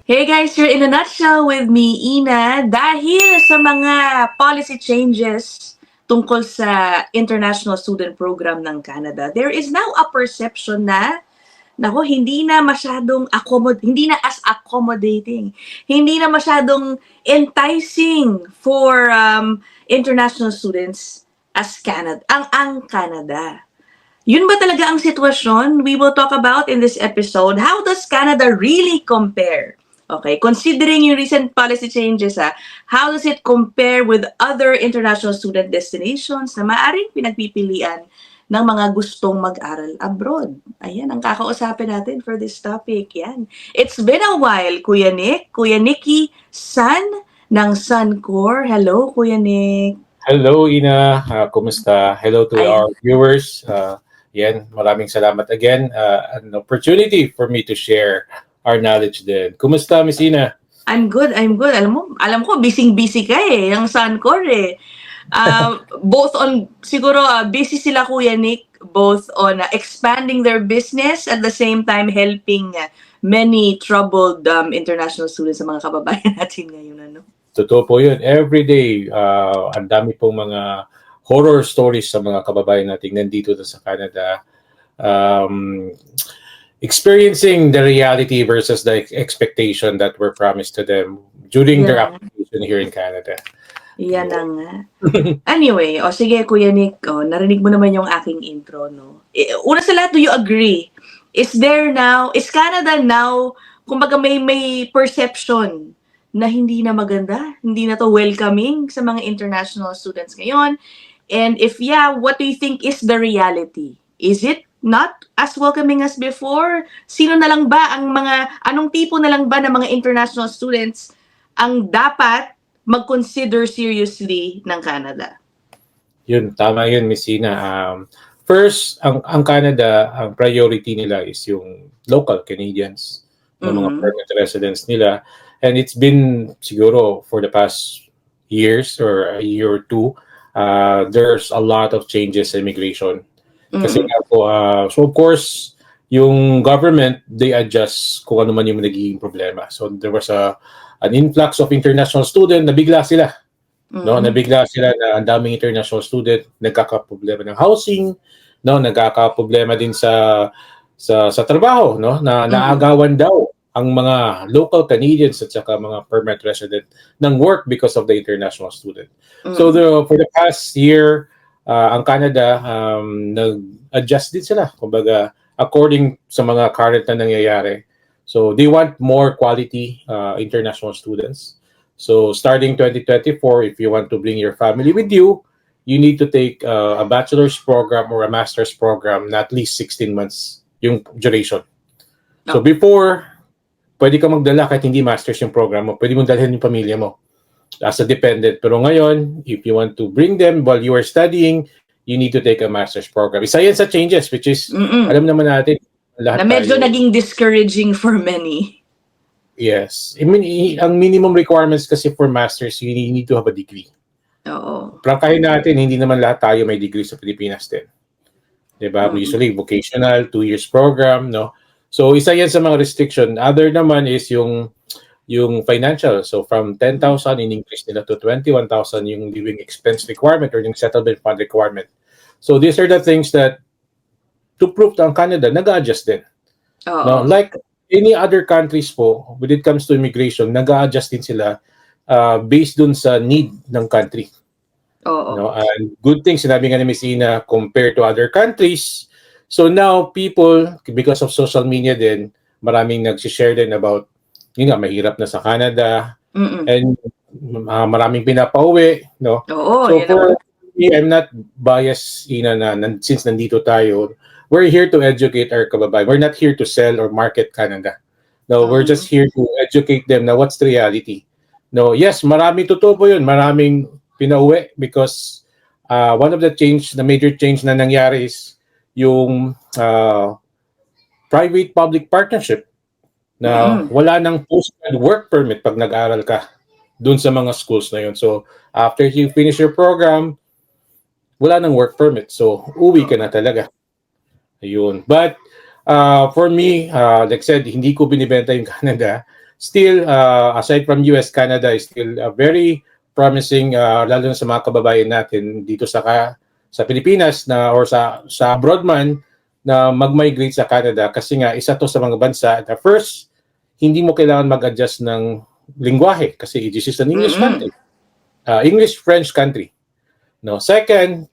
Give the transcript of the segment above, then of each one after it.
Hey guys, you're in a nutshell with me, Ina. Dahil sa mga policy changes tungkol sa International Student Program ng Canada, there is now a perception na nako, hindi na masyadong hindi na as accommodating, hindi na masyadong enticing for international students as Canada, ang Canada. Yun ba talaga ang sitwasyon? We will talk about in this episode. How does Canada really compare? Okay, considering yung recent policy changes, how does it compare with other international student destinations na maaaring pinagpipilian ng mga gustong mag-aral abroad? Ayan, ang kakausapin natin for this topic. Yan. It's been a while, Kuya Nick. Kuya Nicky San ng Suncor. Hello, Kuya Nick. Hello, Ina. Kumusta? Hello to Ayan. our viewers. Yan, maraming salamat again. An opportunity for me to share our knowledge din. Kumusta, Miss Ina? I'm good. Alam ko, busy ka eh, yung Suncor eh. Both on, siguro, busy sila, Kuya Nick, both on expanding their business at the same time helping many troubled international students sa mga kababayan natin ngayon. Ano? Totoo po yun. Every day, ang dami pong mga horror stories sa mga kababayan natin nandito sa Canada. Experiencing the reality versus the expectation that were promised to them during their application here in Canada. Yan na nga. Anyway, sige Kuya Nick, narinig mo naman yung aking intro, no? Una sa lahat, do you agree? Is Canada now, kumbaga may perception na hindi na maganda, hindi na to welcoming sa mga international students ngayon? And if yeah, what do you think is the reality? Is it not as welcoming as before? Anong tipo na lang ba ng mga international students ang dapat mag-consider seriously ng Canada? Yun, tama yun, Miss Ina. First, ang Canada, ang priority nila is yung local Canadians, ng mga permanent residents nila. And it's been, siguro, for the past years or a year or two, there's a lot of changes in immigration. Kasi nga po, so of course, yung government, they adjust kung ano man yung nagiging problema. So there was an influx of international student, nabigla sila. No, nabigla sila na ang daming international student, nagkakaproblema ng housing, no, nagkakaproblema din sa trabaho, no, na naagawan daw ang mga local Canadians at saka mga permanent resident ng work because of the international student. So for the past year, ang Canada nag-adjust din sila, kumbaga according sa mga current na nangyayari. So they want more quality international students. So starting 2024, if you want to bring your family with you, you need to take a bachelor's program or a master's program na at least 16 months yung duration. So before, pwede ka magdala kahit hindi master's yung program mo. Pwede mong dalhin yung pamilya mo as a dependent. Pero ngayon, if you want to bring them while you are studying, you need to take a master's program. Isa yan sa changes, which is, alam naman natin, lahat na medyo naging discouraging for many. Yes. I mean, ang minimum requirements kasi for masters, you need to have a degree. Oo. Prangkahin natin, hindi naman lahat tayo may degree sa Pilipinas din. Diba? Usually, vocational, 2 years program, no? So, isa yan sa mga restriction. Other naman is yung financial. So, from 10,000, in-increase nila to 21,000 yung living expense requirement or yung settlement fund requirement. So, these are the things that to prove to ang Canada, nag-adjust din. No? Like any other countries po, when it comes to immigration, nag-adjust din sila based dun sa need ng country. No? And good thing, sinabi nga ni Ms. Ina, compared to other countries. So now, people, because of social media din, maraming nag-share din about, yun nga, mahirap na sa Canada. And maraming pinapauwi. No? So for me, I'm not biased, Ina, since nandito tayo. We're here to educate our kababayan. We're not here to sell or market Canada. No, we're just here to educate them na what's the reality. No, yes, marami totoo po yun. Maraming pinauwi because one of the major change na nangyari is yung private-public partnership na wala nang post-grad work permit pag nag-aral ka dun sa mga schools na yun. So, after you finish your program, wala nang work permit. So, uwi ka na talaga. Ayun. But, for me, like I said, hindi ko binibenta yung Canada. still, aside from US, Canada is still very promising, lalo na sa mga kababayan natin dito sa Pilipinas na or sa abroad man na mag-migrate sa Canada kasi nga isa to sa mga bansa na first, hindi mo kailangan mag-adjust ng lingwahe kasi this is an English country. English-French country. No, second,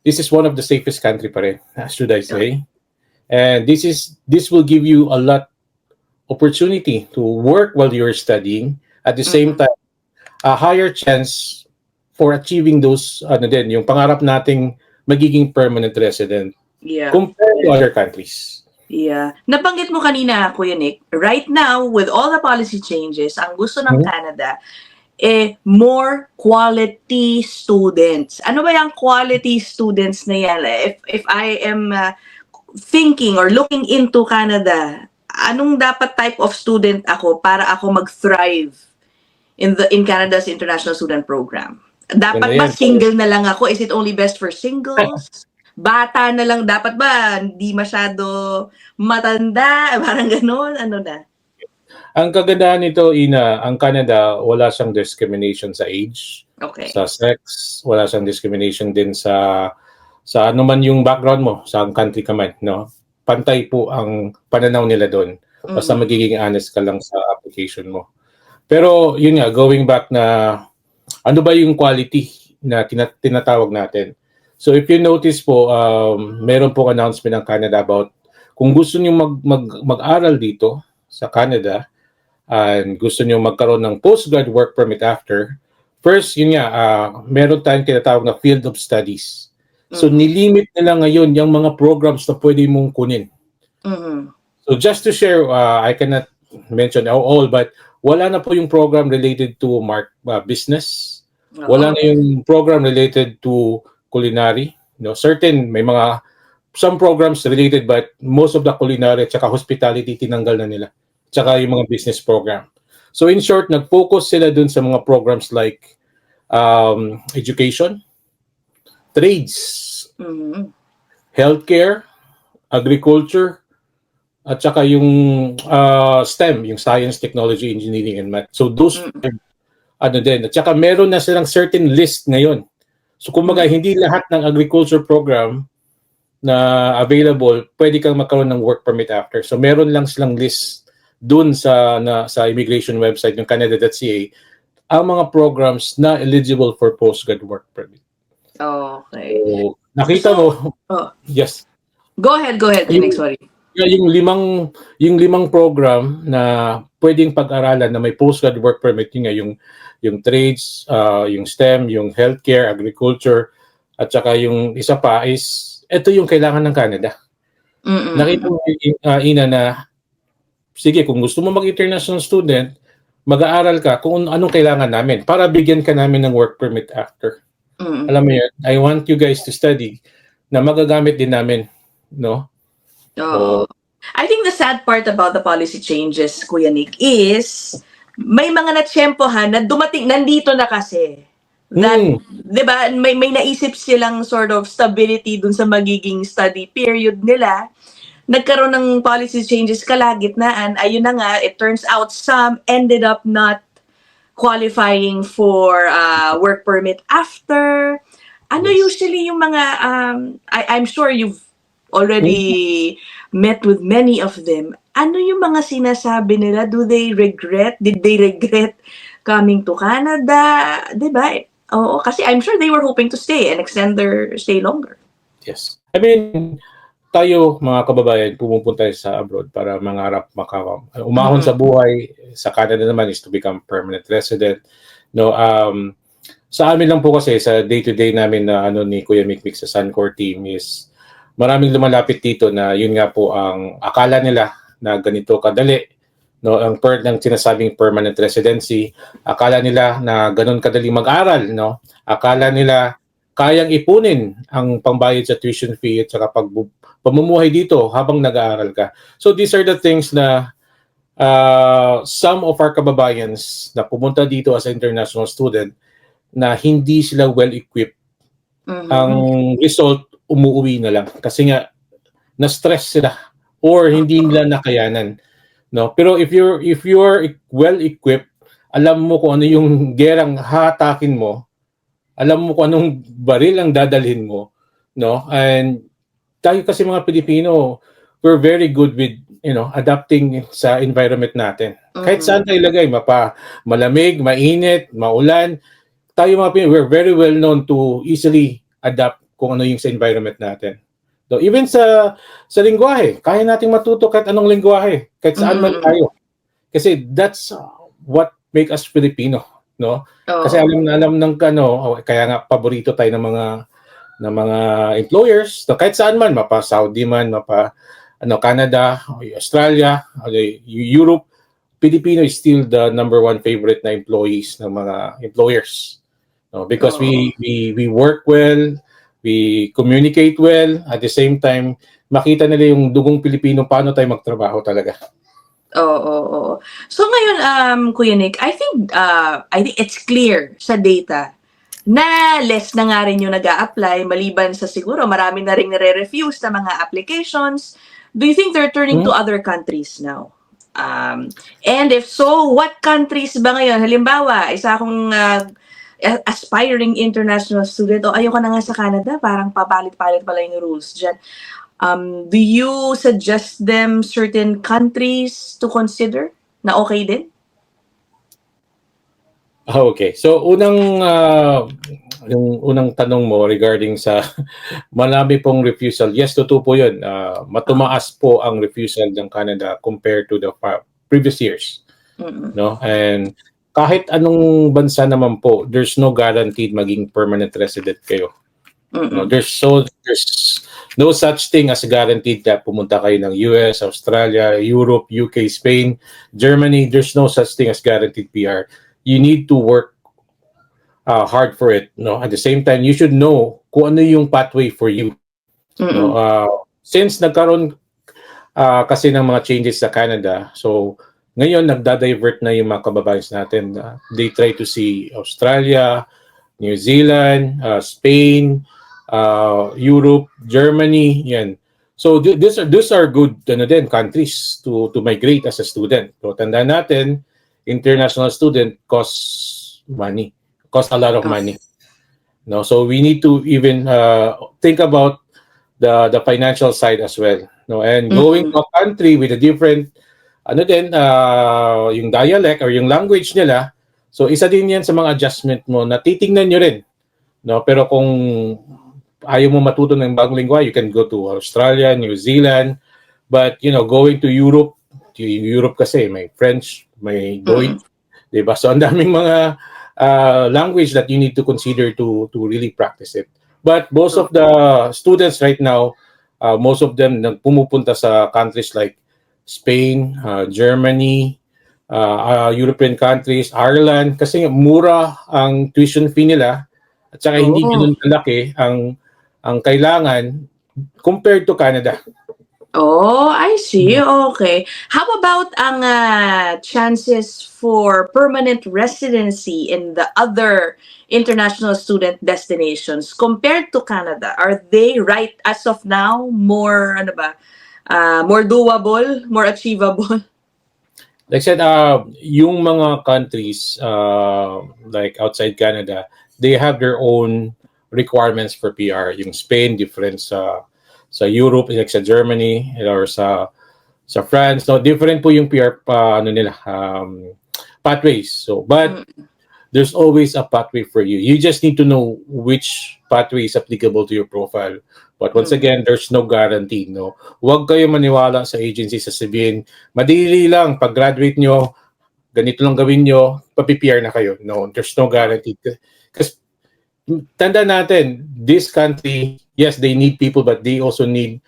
this is one of the safest country pa rin, should I say. And this will give you a lot opportunity to work while you're studying. At the same time, a higher chance for achieving those, yung pangarap nating magiging permanent resident compared to other countries. Yeah. Nabanggit mo kanina, Kuya Nick, right now, with all the policy changes, ang gusto ng Canada, more quality students. Ano ba yung quality students na yan? If I am thinking or looking into Canada, anong dapat type of student ako para ako mag-thrive in Canada's international student program? Dapat ba single na lang ako? Is it only best for singles? Bata na lang, dapat ba? Hindi masyado matanda? Parang gano'n? Ano na? Ang kagandahan nito, Ina, ang Canada, wala siyang discrimination sa age, sa sex, wala siyang discrimination din sa ano man yung background mo, sa country ka man, no? Pantay po ang pananaw nila doon. Basta magiging honest ka lang sa application mo. Pero yun nga, going back na ano ba yung quality na tinatawag natin? So if you notice po, meron po announcement ng Canada about kung gusto niyo mag-aral dito sa Canada and gusto niyo magkaroon ng postgrad work permit after, first, yun nga, meron tayong tinatawag na field of studies. So nilimit nila ngayon yung mga programs na pwede mong kunin. So just to share, I cannot mention all, but wala na po yung program related to business. Wala na yung program related to culinary. No, certain may some programs related, but most of the culinary at saka hospitality tinanggal na nila. Tsaka yung mga business program. So in short, nag-focus sila dun sa mga programs like education, trades, healthcare, agriculture, at saka yung STEM, yung science, technology, engineering, and math. So those din. At saka meron na silang certain list ngayon. So kumbaga, hindi lahat ng agriculture program na available, pwede kang magkaroon ng work permit after. So meron lang silang list dun sa immigration website ng Canada.ca ang mga programs na eligible for postgrad work permit. Okay. So, nakita mo? Yes. Go ahead, Nick, sorry. Yung limang program na pwedeng pag-aralan na may postgrad work permit, yung trades, yung STEM, yung healthcare, agriculture, at saka yung isa pa is ito yung kailangan ng Canada. Nakita mo, Ina, na sige, kung gusto mo mag-international student, mag-aaral ka kung anong kailangan namin para bigyan ka namin ng work permit after. Alam mo yun, I want you guys to study na magagamit din namin, no? I think the sad part about the policy changes, Kuya Nick, is may mga natsyempohan na dumating, nandito na kasi. That, di ba, may naisip silang sort of stability dun sa magiging study period nila. Nagkaroon ng policy changes kalagitnaan. Ayun na nga, it turns out some ended up not qualifying for work permit after. Ano usually yung mga, I'm sure you've already met with many of them. Ano yung mga sinasabi nila? Did they regret coming to Canada? Diba? Oo, kasi I'm sure they were hoping to stay and extend their stay longer. Yes. I mean, tayo mga kababayan pumupunta sa abroad para mangarap umahon sa buhay. Sa Canada naman is to become permanent resident. No, sa amin lang po kasi sa day-to-day namin na ni Kuya Mikmik sa Suncor team is maraming lumalapit dito na yun nga po ang akala nila na ganito kadali, no, ang ng sinasabing permanent residency, akala nila na ganun kadali mag-aral, no, akala nila kayang ipunin ang pambayad sa tuition fee at saka pamumuhay dito habang nag-aaral ka. So these are the things na some of our kababayans na pumunta dito as an international student na hindi sila well-equipped. Ang result, umuwi na lang kasi nga na-stress sila or hindi nila nakayanan. no? Pero if you're well equipped, alam mo kung ano yung gerang hatakin mo, alam mo kung anong baril ang dadalhin mo, no? And tayo kasi mga Pilipino, we're very good with, adapting sa environment natin. Kahit saan tayo ilagay, malamig, mainit, maulan, tayo mga Pilipino, we're very well known to easily adapt kung ano yung sa environment natin. So, even sa lingwahe, kaya nating matuto kahit anong lingwahe, kahit saan man tayo. Kasi that's what make us Filipino, no? Kasi alam ng kaya nga paborito tayo ng mga employers, so kahit saan man, mapa Saudi man, mapa Canada, Australia, Europe, Filipino is still the number one favorite na employees ng mga employers. No, because we work well, we communicate well, at the same time makita nila yung dugong Pilipino paano tayo magtrabaho talaga. Oo. So ngayon, Kuya Nick, I think it's clear sa data na less na nga rin yung nag-a-apply maliban sa siguro marami na rin nare-refuse na mga applications. Do you think they're turning to other countries now? And if so, what countries ba ngayon? Halimbawa, isa akong aspiring international student, ayoko na nga sa Canada, parang papalit-palit pala yung rules dyan. Do you suggest them certain countries to consider na okay din? Okay. So yung unang tanong mo regarding sa marami pong refusal. Yes, totoo po 'yun. Matumaas po ang refusal ng Canada compared to the previous years. No? And kahit anong bansa naman po, there's no guaranteed maging permanent resident kayo. No, there's no such thing as guaranteed na pumunta kayo ng US, Australia, Europe, UK, Spain, Germany. There's no such thing as guaranteed PR. You need to work hard for it. No, at the same time, you should know kung ano yung pathway for you. No, since nagkaroon kasi ng mga changes sa Canada, so ngayon nagda-divert na yung mga kababayan natin. They try to see Australia, New Zealand, Spain, Europe, Germany, yan. So these are good countries to migrate as a student. So tandaan natin, international student costs a lot of money. No, so we need to even think about the financial side as well. No, and going to a country with a different yung dialect or yung language nila, so isa din yan sa mga adjustment mo na titingnan nyo rin. No, pero kung ayaw mo matuto ng bagong lingwa, you can go to Australia, New Zealand, but going to Europe kasi may French, may Deutsch, diba? So ang daming mga language that you need to consider to really practice it. But most of the students right now, most of them pumupunta sa countries like Spain, Germany, European countries, Ireland, kasi mura ang tuition fee nila at saka hindi ganoon kalaki ang kailangan compared to Canada. Oh, I see. Okay. How about ang chances for permanent residency in the other international student destinations compared to Canada? Are they right as of now more more doable, more achievable? Like I said, yung mga countries like outside Canada, they have their own requirements for PR. Yung Spain, different sa Europe, like sa Germany, or sa France. So, different po yung PR pathways. So, but there's always a pathway for you. You just need to know which pathway is applicable to your profile. But once again, there's no guarantee. No, huwag kayo maniwala sa agency sa sabihin, madali lang, pag-graduate nyo, ganito lang gawin nyo, papi-PR na kayo. No, there's no guarantee. Because tanda natin, this country, yes, they need people, but they also need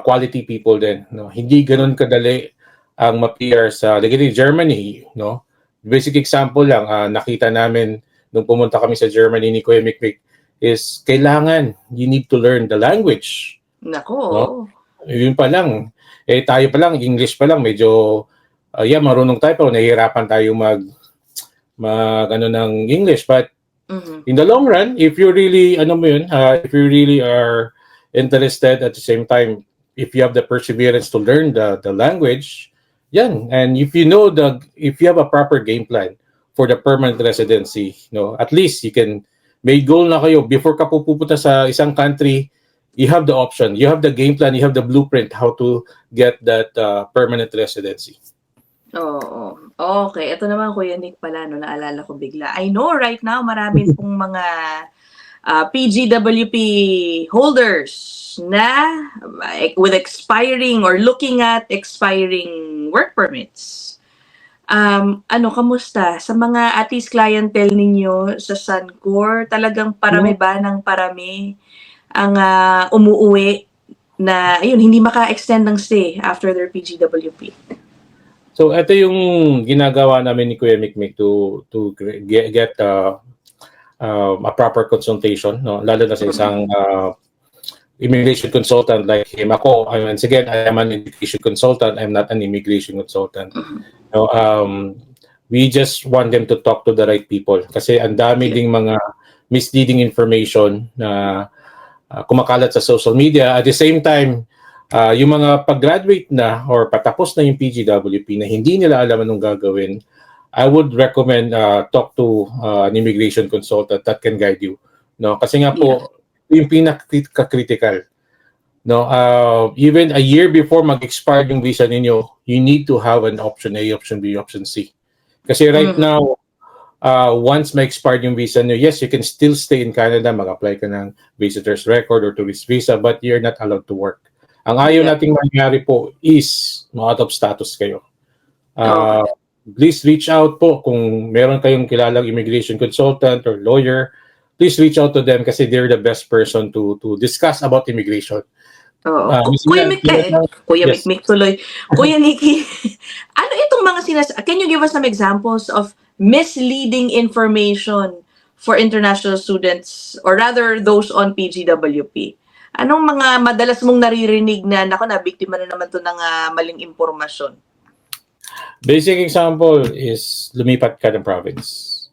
quality people din. No, hindi ganun kadali ang ma-PR sa Germany. No, basic example lang, nakita namin nung pumunta kami sa Germany ni Kuya Mikmik, is kailangan you need to learn the language. Nako. No? Yun pa lang. Tayo pa lang, English pa lang, medyo, marunong tayo pa, nahihirapan tayo mag ng English. But in the long run, if you really, if you really are interested at the same time, if you have the perseverance to learn the language, Yan. And if you have a proper game plan for the permanent residency, at least you can, may goal na kayo before ka pupunta sa isang country, you have the option, you have the game plan, you have the blueprint how to get that permanent residency. Oo. Okay, ito naman Kuya Nick pala, naalala ko bigla. I know right now marami pong mga PGWP holders na with expiring or looking at expiring work permits. Kamusta? Sa mga at least clientele ninyo sa Suncor, talagang parami ba ng parami ang umuuwi na hindi maka-extend ng stay after their PGWP? So ito yung ginagawa namin ni Kuya Mikmik to get a proper consultation, lalo na sa isang immigration consultant like him. Ako, once again, I am an education consultant. I'm not an immigration consultant. We just want them to talk to the right people kasi ang dami ding mga misleading information na kumakalat sa social media. At the same time, yung mga pag-graduate na or patapos na yung PGWP na hindi nila alam anong gagawin, I would recommend talk to an immigration consultant that can guide you. Kasi nga po, yung pinaka-critical. Even a year before mag-expire yung visa ninyo, you need to have an option A, option B, option C. Kasi right now, once ma-expired yung visa nyo, yes, you can still stay in Canada, mag-apply ka ng visitor's record or tourist visa, but you're not allowed to work. Ang ayaw nating mangyari po is ma-out of status kayo. Please reach out po kung meron kayong kilalang immigration consultant or lawyer. Please reach out to them kasi they're the best person to discuss about immigration. Kuya Mikmik tuloy. Kuya Nikki, ano itong mga can you give us some examples of misleading information for international students or rather those on PGWP? Anong mga madalas mong naririnig na biktima na naman to ng maling impormasyon? Basic example is lumipat ka ng province.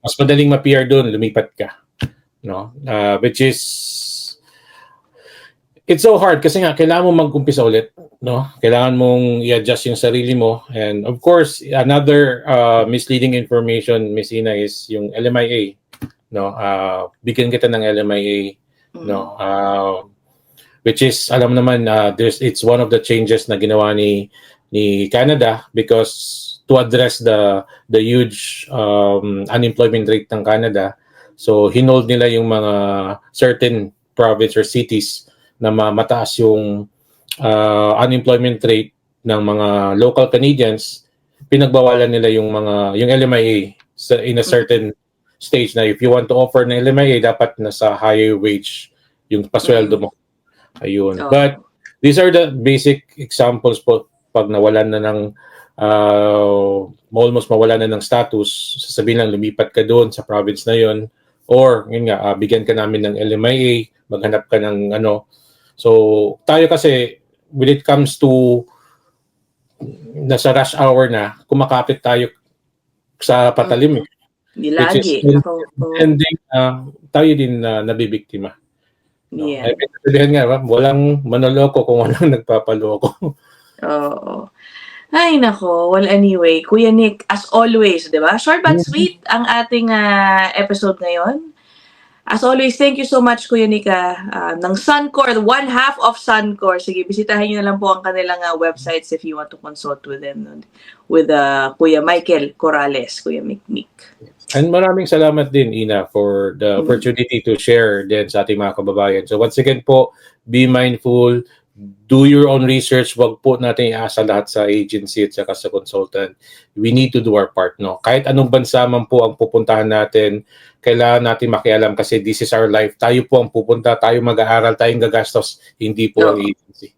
Mas madaling ma-PR doon, lumipat ka. Which is, it's so hard kasi nga kailangan mo mag-umpisa ulit. Kailangan mong i-adjust yung sarili mo. And of course, another misleading information, Miss Ina, is yung LMIA. Bigyan kita ng LMIA, which is, alam naman, it's one of the changes na ginawa ni Canada because to address the huge unemployment rate ng Canada. So, hinold nila yung mga certain province or cities na mataas yung unemployment rate ng mga local Canadians. Pinagbawalan nila yung LMIA in a certain stage na if you want to offer ng LMIA, dapat nasa higher wage yung pasweldo mo. Ayun. But these are the basic examples po pag nawalan na ng almost mawalan na ng status, sasabihin lang lumipat ka doon sa province na yon or yun nga, bigyan ka namin ng LMIA, maghanap ka ng So, tayo kasi when it comes to nasa rush hour na, kumakapit tayo sa patalim. Lagi. And then, tayo din nabibiktima. Sabihin nga, walang manoloko kung walang nagpapaloko. Oo. Ay, nako. Well, anyway, Kuya Nick, as always, di ba? Short but sweet ang ating episode ngayon. As always, thank you so much, Kuya Nick, ng Suncor, one half of Suncor. Sige, bisitahin nyo na lang po ang kanilang websites if you want to consult with them, with Kuya Michael Corrales, Kuya Mikmik. And maraming salamat din, Ina, for the opportunity to share din sa ating mga kababayan. So once again po, be mindful, do your own research. Wag po natin iasa lahat sa agency at saka sa consultant. We need to do our part. Kahit anong bansa man po ang pupuntahan natin, kailangan natin makialam kasi this is our life. Tayo po ang pupunta, tayo mag-aaral, tayong gagastos, hindi po ang agency.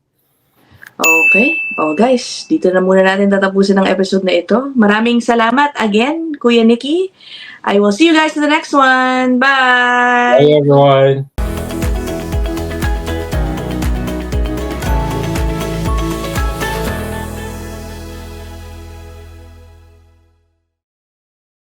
Okay. Guys, dito na muna natin tatapusin ang episode na ito. Maraming salamat again, Kuya Nicky. I will see you guys in the next one. Bye! Bye, everyone!